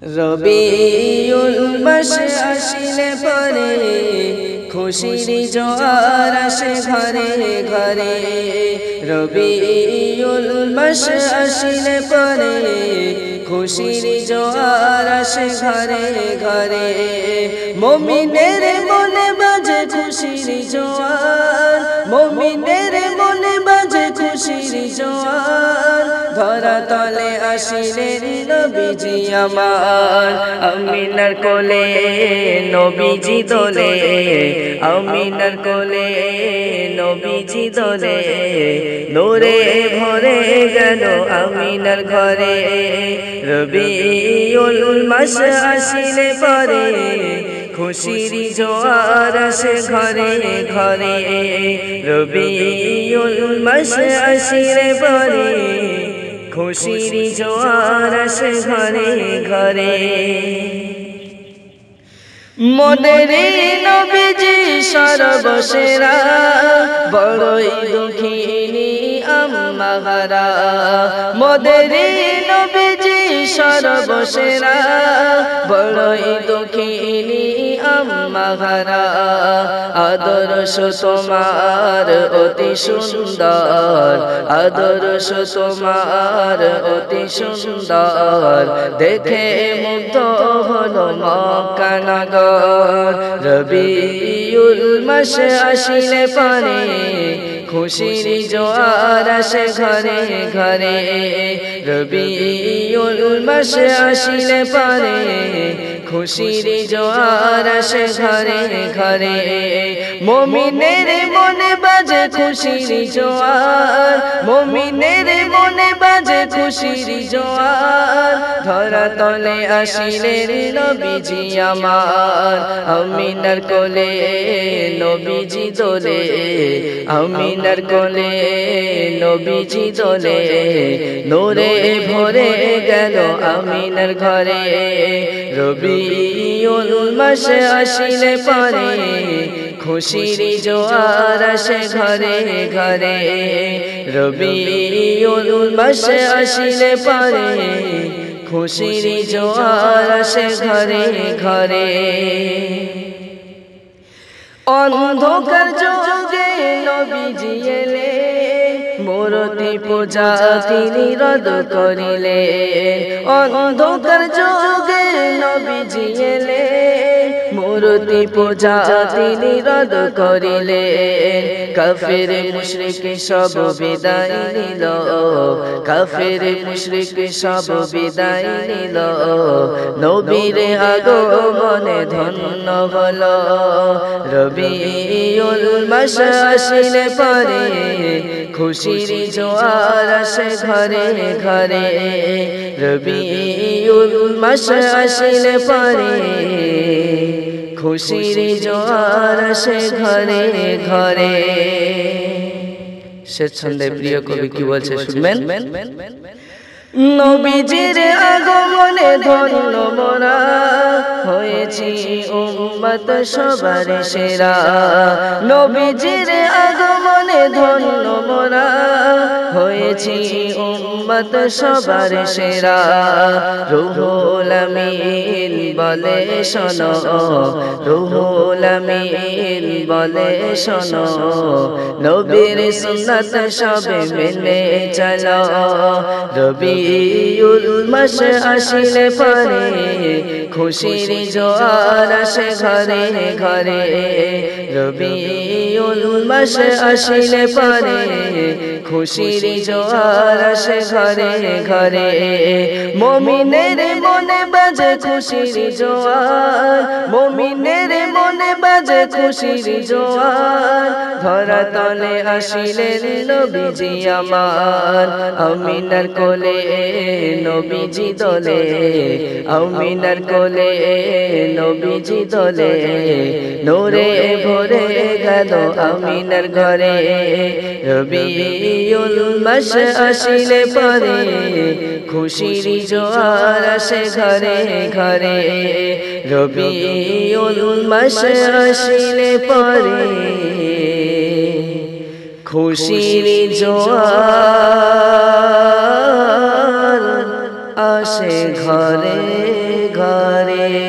রবিউল মাস আসিলে পরে খুশির জোয়ার আসে ঘরে ঘরে। রবিউল মাস আসিলে পরে খুশির জোয়ার আসে ঘরে ঘরে। মুমিনের মনে বাজে খুশির জোয়ার, মুমিনের মনে বাজে খুশির জোয়ার। ধরা তলে আসিলেন নবীজি আমার, আমিনার কোলে নবীজি দোলে, আমিনার কোলে নবীজি দোলে। নূরে ভরে গেল আমিনার ঘরে। রবিউল মাস আসিলে পরে খুশির জোয়ার আসে ঘরে ঘরে। রবিউল মাস আসিলে পরে খুশির জোয়ার আসে ঘরে ঘরে। মোদের নবীজি সর্বসেরা, বড়ই দুঃখিনী আম্মা হারা। মোদের নবীজি সর্বসেরা, বড়ই দুঃখিনী আম্মা হারা। আদর্শ তোমার অতি সুন্দর, আদর্শ তোমার অতি সুন্দর। দেখে মুগ্ধ হলো মক্কা নগর। রবিউল মাস আসিলে পরে খুশির জোয়ার আসে ঘরে ঘরে। রবিউল মাস আসিলে পরে খুশির জোয়ার আসে ঘরে ঘরে। মুমিনের মনে বাজে খুশির জোয়ার, মুমিনের মনে বাজে খুশির জোয়ার। ধরা তলে আসিলেন নবীজি আমার, আমিনার কোলে নবীজি দোলে, আমিনার কোলে নবীজি দোলে। নূরে ভরে গেল আমিনার ঘরে। রবিউল মাস আসিলে পরে খুশির জোয়ার আসে ঘরে ঘরে। রবিউল মাস আসিলে পরে খুশির জোয়ার আসে ঘরে ঘরে। অন্ধকার যুগে নবীজি এলে, মূর্তি পূজা তিনি রদ করিলে। অন্ধকার যুগে নবীজি এলে, মূর্তি পূজা তিনি রদ করিলে। কাফের মুশরিক সব বিদায় নিল, কাফের মুশরিক সব বিদায় নিল। নবীর আগমনে ধন্য হলো। রবিউল মাস আসিলে পরে খুশির জোয়ার আসে ঘরে ঘরে। রবিউল মাস আসিলে পরে খুশির জোয়ার আসে ঘরে ঘরে। সে ছন্দে প্রিয় কবি কি বলছে শুনবেন। নবীজির আগমনে ধন্য মোরা, হয়েছি উম্মত সবার সেরা। নবীজির আগমনে ধন্য মোরা, হয়েছি উম্মত সবার সেরা। রুহুল আমিন বলে শোনো, রুহুল আমিন বলে শোনো। নবীর সুন্নাত সবে মেনে চলো। রবিউল মাস আসিলে পরে খুশির জোয়ার আসে ঘরে ঘরে। রবিউল মাস আসিলে পরে খুশির জোয়ার আসে ঘরে ঘরে। মুমিনের মনে বাজে খুশির জোয়ার, মুমিনের মনে বাজে খুশির জোয়ার। ধরা তলে আসিলেন নবীজি আমার, আমিনার কোলে নবীজি দোলে, আমিনার কোলে নবীজি দোলে। নূরে ভরে গেল আমিনার ঘরে। রবিউল মাস আসিলে পরে খুশির জোয়ার আসে ঘরে ঘরে। রবিউল মাস আসিলে পরে খুশির জোয়ার আসে ঘরে ঘরে